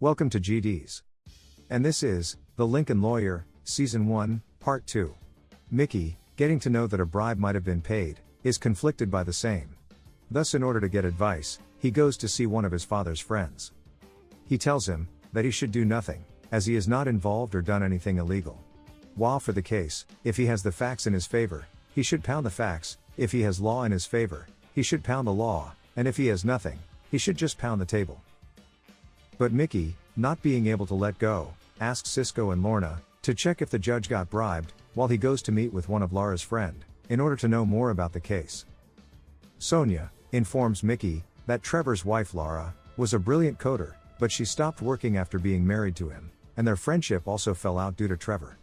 Welcome to GDs. And this is The Lincoln Lawyer, Season 1, Part 2. Mickey, getting to know that a bribe might have been paid, is conflicted by the same. Thus, in order to get advice, he goes to see one of his father's friends. He tells him that he should do nothing, as he is not involved or done anything illegal. While for the case, if he has the facts in his favor, he should pound the facts; if he has law in his favor, he should pound the law; and if he has nothing, he should just pound the table. But Mickey, not being able to let go, asks Cisco and Lorna to check if the judge got bribed, while he goes to meet with one of Laura's friend, in order to know more about the case. Sonia informs Mickey that Trevor's wife Laura was a brilliant coder, but she stopped working after being married to him, and their friendship also fell out due to Trevor.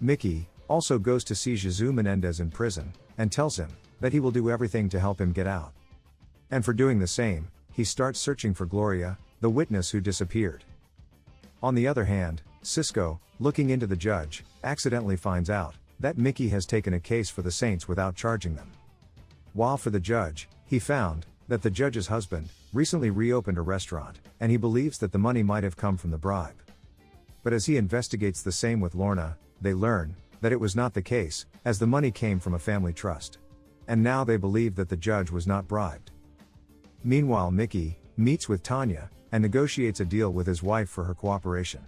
Mickey also goes to see Jesus Menendez in prison, and tells him that he will do everything to help him get out. And for doing the same, he starts searching for Gloria, the witness who disappeared. On the other hand, Cisco, looking into the judge, accidentally finds out that Mickey has taken a case for the Saints without charging them. While for the judge, he found that the judge's husband recently reopened a restaurant, and he believes that the money might have come from the bribe. But as he investigates the same with Lorna, they learn that it was not the case, as the money came from a family trust. And now they believe that the judge was not bribed. Meanwhile, Mickey meets with Tanya and negotiates a deal with his wife for her cooperation.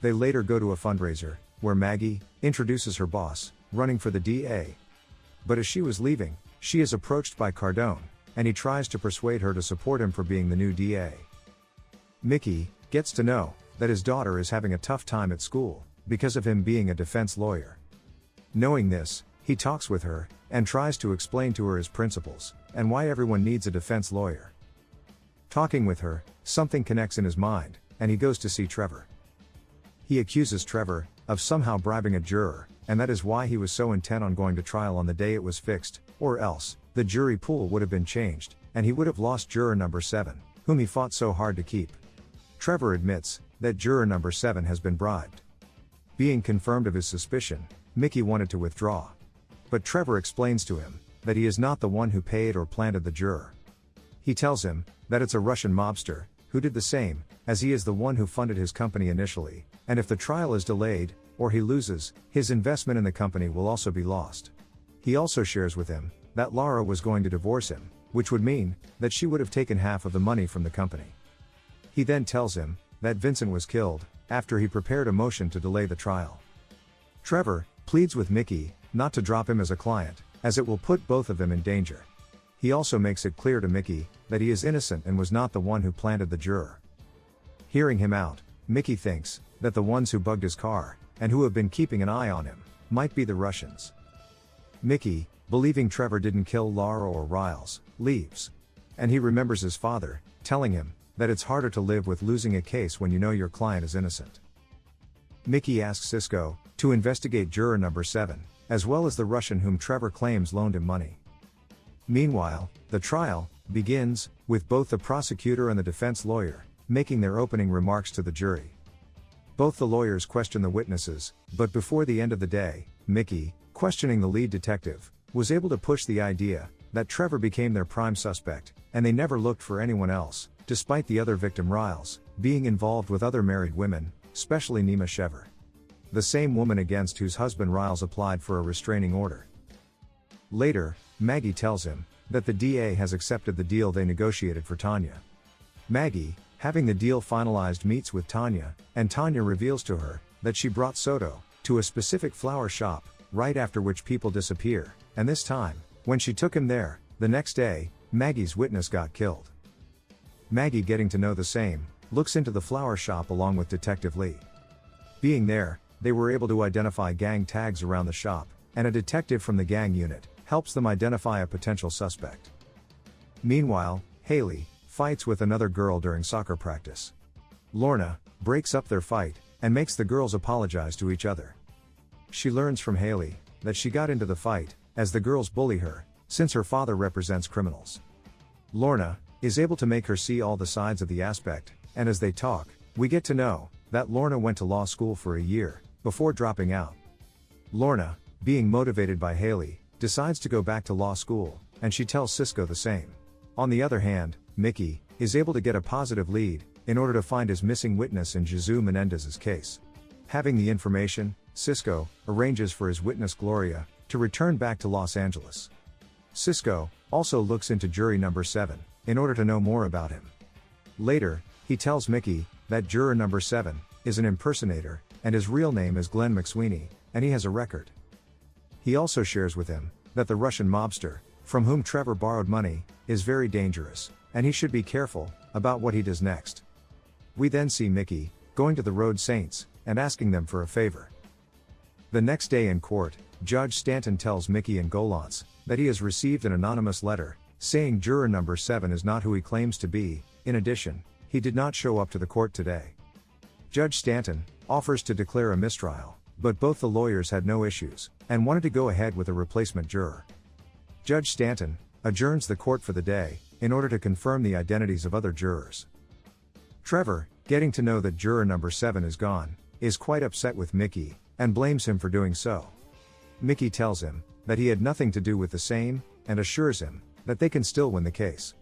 They later go to a fundraiser, where Maggie introduces her boss, running for the DA. But as she was leaving, she is approached by Cardone, and he tries to persuade her to support him for being the new DA. Mickey gets to know that his daughter is having a tough time at school, because of him being a defense lawyer. Knowing this, he talks with her, and tries to explain to her his principles, and why everyone needs a defense lawyer. Talking with her, something connects in his mind, and he goes to see Trevor. He accuses Trevor of somehow bribing a juror, and that is why he was so intent on going to trial on the day it was fixed, or else the jury pool would have been changed, and he would have lost juror number 7, whom he fought so hard to keep. Trevor admits that juror number 7 has been bribed. Being confirmed of his suspicion, Mickey wanted to withdraw. But Trevor explains to him that he is not the one who paid or planted the juror. He tells him that it's a Russian mobster who did the same, as he is the one who funded his company initially, and if the trial is delayed, or he loses, his investment in the company will also be lost. He also shares with him that Laura was going to divorce him, which would mean that she would have taken half of the money from the company. He then tells him that Vincent was killed after he prepared a motion to delay the trial. Trevor pleads with Mickey not to drop him as a client, as it will put both of them in danger. He also makes it clear to Mickey that he is innocent and was not the one who planted the juror. Hearing him out, Mickey thinks that the ones who bugged his car, and who have been keeping an eye on him, might be the Russians. Mickey, believing Trevor didn't kill Laura or Riles, leaves. And he remembers his father telling him that it's harder to live with losing a case when you know your client is innocent. Mickey asks Cisco to investigate juror number 7, as well as the Russian whom Trevor claims loaned him money. Meanwhile, the trial begins, with both the prosecutor and the defense lawyer making their opening remarks to the jury. Both the lawyers question the witnesses, but before the end of the day, Mickey, questioning the lead detective, was able to push the idea that Trevor became their prime suspect, and they never looked for anyone else, despite the other victim Riles being involved with other married women, especially Nima Shever, the same woman against whose husband Riles applied for a restraining order. Later, Maggie tells him that the DA has accepted the deal they negotiated for Tanya. Maggie, having the deal finalized, meets with Tanya, and Tanya reveals to her that she brought Soto to a specific flower shop, right after which people disappear, and this time, when she took him there, the next day, Maggie's witness got killed. Maggie, getting to know the same, looks into the flower shop along with Detective Lee. Being there, they were able to identify gang tags around the shop, and a detective from the gang unit helps them identify a potential suspect. Meanwhile, Haley fights with another girl during soccer practice. Lorna breaks up their fight and makes the girls apologize to each other. She learns from Haley that she got into the fight as the girls bully her, since her father represents criminals. Lorna is able to make her see all the sides of the aspect, and as they talk, we get to know that Lorna went to law school for a year before dropping out. Lorna, being motivated by Haley, decides to go back to law school, and she tells Cisco the same. On the other hand, Mickey is able to get a positive lead in order to find his missing witness in Jesus Menendez's case. Having the information, Cisco arranges for his witness Gloria to return back to Los Angeles. Cisco also looks into jury number 7 in order to know more about him. Later, he tells Mickey that juror number 7 is an impersonator and his real name is Glenn McSweeney, and he has a record. He also shares with him that the Russian mobster, from whom Trevor borrowed money, is very dangerous, and he should be careful about what he does next. We then see Mickey going to the Road Saints and asking them for a favor. The next day in court, Judge Stanton tells Mickey and Golantz that he has received an anonymous letter saying juror number 7 is not who he claims to be. In addition, he did not show up to the court today. Judge Stanton offers to declare a mistrial, but both the lawyers had no issues and wanted to go ahead with a replacement juror. Judge Stanton adjourns the court for the day in order to confirm the identities of other jurors. Trevor, getting to know that juror number 7 is gone, is quite upset with Mickey and blames him for doing so. Mickey tells him that he had nothing to do with the same and assures him that they can still win the case.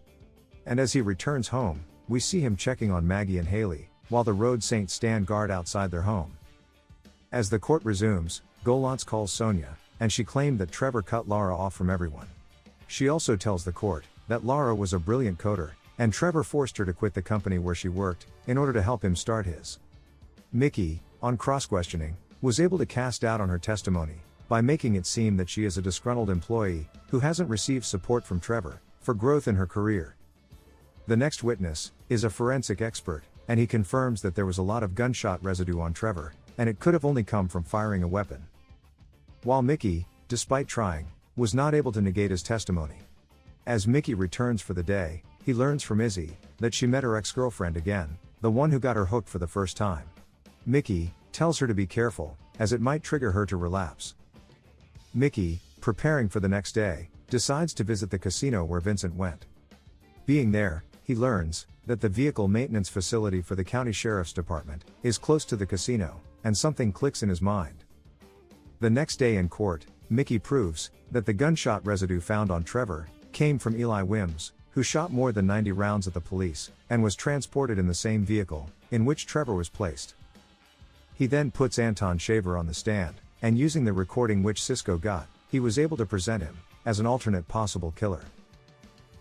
And as he returns home, we see him checking on Maggie and Haley while the Road Saints stand guard outside their home. As the court resumes, Golantz calls Sonia, and she claimed that Trevor cut Laura off from everyone. She also tells the court that Laura was a brilliant coder, and Trevor forced her to quit the company where she worked in order to help him start his. Mickey, on cross-questioning, was able to cast doubt on her testimony by making it seem that she is a disgruntled employee who hasn't received support from Trevor for growth in her career. The next witness is a forensic expert, and he confirms that there was a lot of gunshot residue on Trevor, and it could have only come from firing a weapon. While Mickey, despite trying, was not able to negate his testimony. As Mickey returns for the day, he learns from Izzy that she met her ex-girlfriend again, the one who got her hooked for the first time. Mickey tells her to be careful, as it might trigger her to relapse. Mickey, preparing for the next day, decides to visit the casino where Vincent went. Being there, he learns that the vehicle maintenance facility for the county sheriff's department is close to the casino, and something clicks in his mind. The next day in court, Mickey proves that the gunshot residue found on Trevor came from Eli Wims, who shot more than 90 rounds at the police and was transported in the same vehicle in which Trevor was placed. He then puts Anton Shaver on the stand, and using the recording which Cisco got, he was able to present him as an alternate possible killer.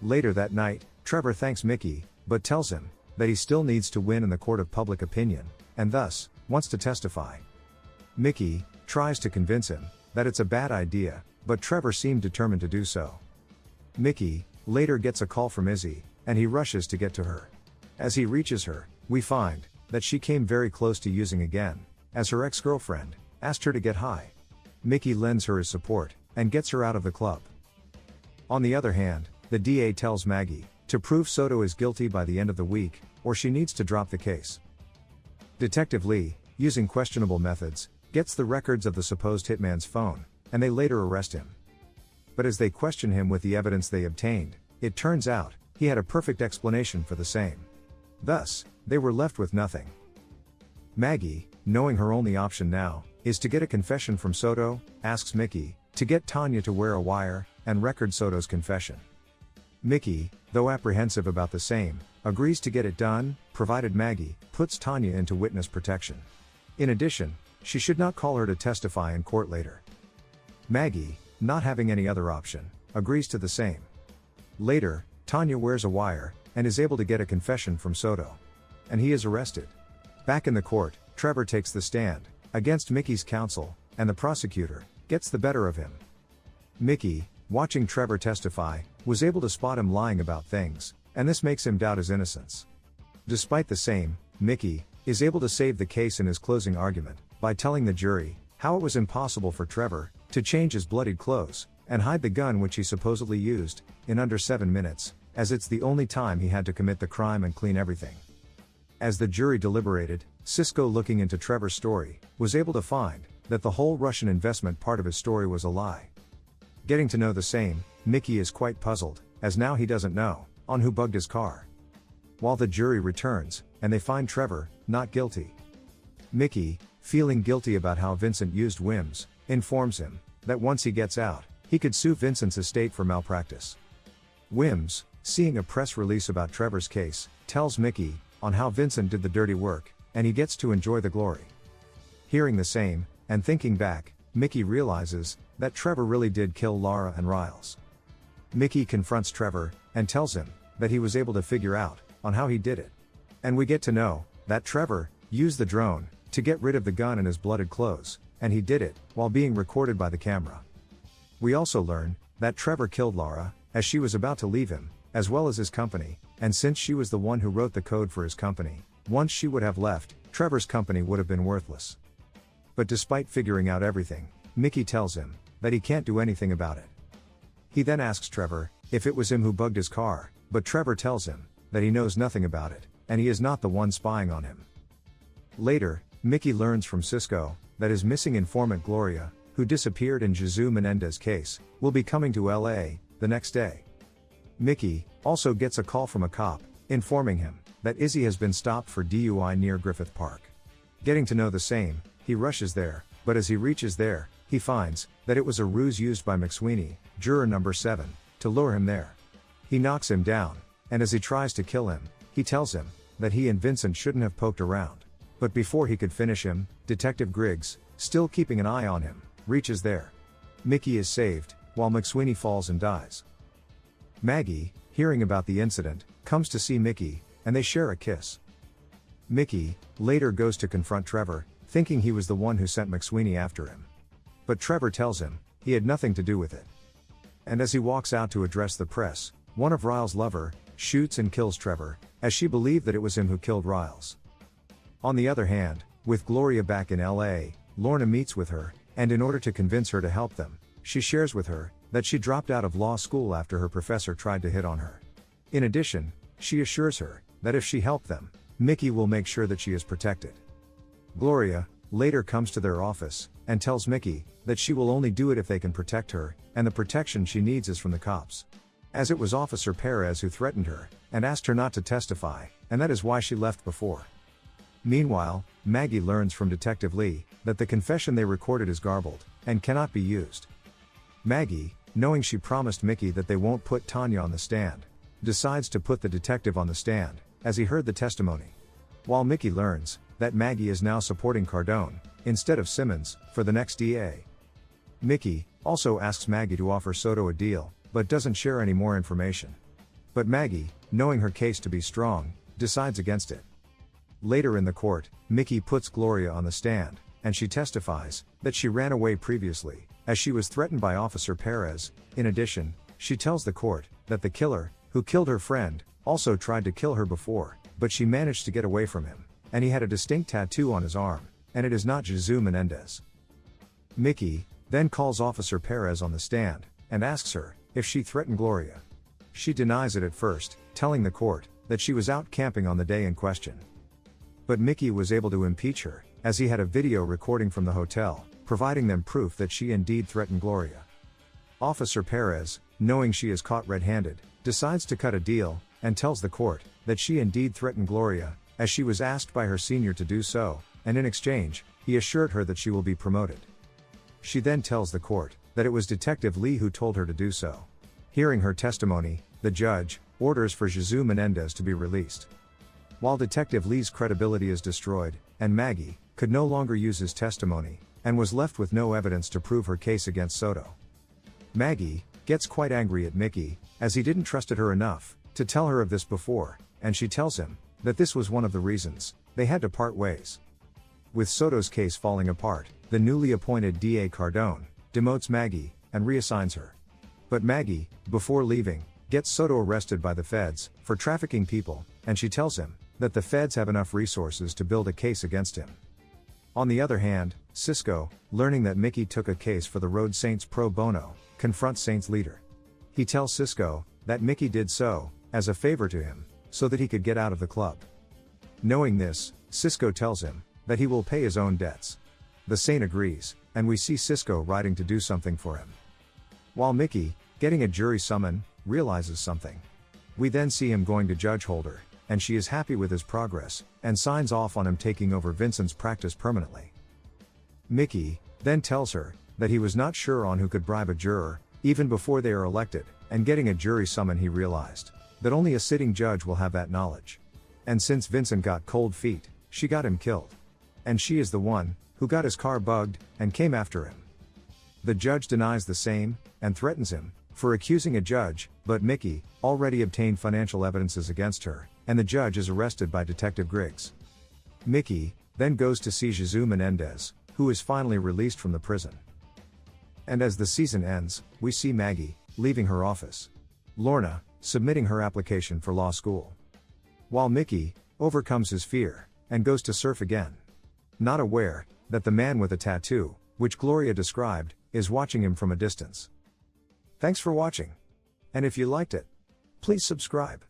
Later that night, Trevor thanks Mickey, but tells him that he still needs to win in the court of public opinion, and thus wants to testify. Mickey tries to convince him that it's a bad idea, but Trevor seemed determined to do so. Mickey later gets a call from Izzy, and he rushes to get to her. As he reaches her, we find that she came very close to using again, as her ex-girlfriend asked her to get high. Mickey lends her his support and gets her out of the club. On the other hand, the DA tells Maggie to prove Soto is guilty by the end of the week, or she needs to drop the case. Detective Lee, using questionable methods, gets the records of the supposed hitman's phone, and they later arrest him. But as they question him with the evidence they obtained, it turns out he had a perfect explanation for the same. Thus, they were left with nothing. Maggie, knowing her only option now is to get a confession from Soto, asks Mickey to get Tanya to wear a wire and record Soto's confession. Mickey, though apprehensive about the same, agrees to get it done, provided Maggie puts Tanya into witness protection. In addition, she should not call her to testify in court later. Maggie, not having any other option, agrees to the same. Later, Tanya wears a wire and is able to get a confession from Soto. And he is arrested. Back in the court, Trevor takes the stand against Mickey's counsel, and the prosecutor gets the better of him. Mickey, watching Trevor testify, was able to spot him lying about things, and this makes him doubt his innocence. Despite the same, Mickey is able to save the case in his closing argument by telling the jury how it was impossible for Trevor to change his bloodied clothes and hide the gun which he supposedly used in under 7 minutes, as it's the only time he had to commit the crime and clean everything. As the jury deliberated, Cisco, looking into Trevor's story, was able to find that the whole Russian investment part of his story was a lie. Getting to know the same, Mickey is quite puzzled, as now he doesn't know on who bugged his car. While the jury returns, and they find Trevor not guilty. Mickey, feeling guilty about how Vincent used Wims, informs him that once he gets out, he could sue Vincent's estate for malpractice. Wims, seeing a press release about Trevor's case, tells Mickey on how Vincent did the dirty work, and he gets to enjoy the glory. Hearing the same, and thinking back, Mickey realizes that Trevor really did kill Lara and Riles. Mickey confronts Trevor, and tells him that he was able to figure out on how he did it. And we get to know that Trevor used the drone to get rid of the gun and his blooded clothes, and he did it while being recorded by the camera. We also learn that Trevor killed Lara as she was about to leave him, as well as his company, and since she was the one who wrote the code for his company, once she would have left, Trevor's company would have been worthless. But despite figuring out everything, Mickey tells him that he can't do anything about it. He then asks Trevor if it was him who bugged his car, but Trevor tells him that he knows nothing about it, and he is not the one spying on him. Later, Mickey learns from Cisco that his missing informant Gloria, who disappeared in Jesus Menendez's case, will be coming to LA the next day. Mickey also gets a call from a cop, informing him that Izzy has been stopped for DUI near Griffith Park. Getting to know the same, he rushes there, but as he reaches there, he finds that it was a ruse used by McSweeney, juror number 7, to lure him there. He knocks him down, and as he tries to kill him, he tells him that he and Vincent shouldn't have poked around. But before he could finish him, Detective Griggs, still keeping an eye on him, reaches there. Mickey is saved, while McSweeney falls and dies. Maggie, hearing about the incident, comes to see Mickey, and they share a kiss. Mickey later goes to confront Trevor, thinking he was the one who sent McSweeney after him. But Trevor tells him he had nothing to do with it. And as he walks out to address the press, one of Riles' lover shoots and kills Trevor, as she believed that it was him who killed Riles. On the other hand, with Gloria back in LA, Lorna meets with her, and in order to convince her to help them, she shares with her that she dropped out of law school after her professor tried to hit on her. In addition, she assures her that if she helped them, Mickey will make sure that she is protected. Gloria later comes to their office and tells Mickey that she will only do it if they can protect her, and the protection she needs is from the cops. As it was Officer Perez who threatened her and asked her not to testify, and that is why she left before. Meanwhile, Maggie learns from Detective Lee that the confession they recorded is garbled and cannot be used. Maggie, knowing she promised Mickey that they won't put Tanya on the stand, decides to put the detective on the stand as he heard the testimony. While Mickey learns that Maggie is now supporting Cardone instead of Simmons for the next DA. Mickey also asks Maggie to offer Soto a deal, but doesn't share any more information. But Maggie, knowing her case to be strong, decides against it. Later in the court, Mickey puts Gloria on the stand, and she testifies that she ran away previously, as she was threatened by Officer Perez. In addition, she tells the court that the killer, who killed her friend, also tried to kill her before, but she managed to get away from him, and he had a distinct tattoo on his arm, and it is not Jesus Menendez. Mickey then calls Officer Perez on the stand, and asks her if she threatened Gloria. She denies it at first, telling the court that she was out camping on the day in question. But Mickey was able to impeach her, as he had a video recording from the hotel, providing them proof that she indeed threatened Gloria. Officer Perez, knowing she is caught red-handed, decides to cut a deal, and tells the court that she indeed threatened Gloria, as she was asked by her senior to do so, and in exchange, he assured her that she will be promoted. She then tells the court that it was Detective Lee who told her to do so. Hearing her testimony, the judge orders for Jesus Menendez to be released. While Detective Lee's credibility is destroyed, and Maggie could no longer use his testimony, and was left with no evidence to prove her case against Soto. Maggie gets quite angry at Mickey, as he didn't trust her enough to tell her of this before, and she tells him that this was one of the reasons they had to part ways. With Soto's case falling apart, the newly appointed DA Cardone demotes Maggie and reassigns her. But Maggie, before leaving, gets Soto arrested by the feds for trafficking people, and she tells him that the feds have enough resources to build a case against him. On the other hand, Cisco, learning that Mickey took a case for the Road Saints pro bono, confronts Saints leader. He tells Cisco that Mickey did so as a favor to him, so that he could get out of the club. Knowing this, Cisco tells him that he will pay his own debts. The Saint agrees, and we see Cisco riding to do something for him. While Mickey, getting a jury summon, realizes something. We then see him going to Judge Holder, and she is happy with his progress, and signs off on him taking over Vincent's practice permanently. Mickey then tells her that he was not sure on who could bribe a juror, even before they are elected, and getting a jury summon he realized that only a sitting judge will have that knowledge. And since Vincent got cold feet, she got him killed. And she is the one who got his car bugged and came after him. The judge denies the same and threatens him for accusing a judge, but Mickey already obtained financial evidences against her, and the judge is arrested by Detective Griggs. Mickey then goes to see Jesus Menendez, who is finally released from the prison. And as the season ends, we see Maggie leaving her office, Lorna submitting her application for law school, while Mickey overcomes his fear and goes to surf again, not aware that the man with a tattoo, which Gloria described, is watching him from a distance. Thanks for watching. And if you liked it, please subscribe.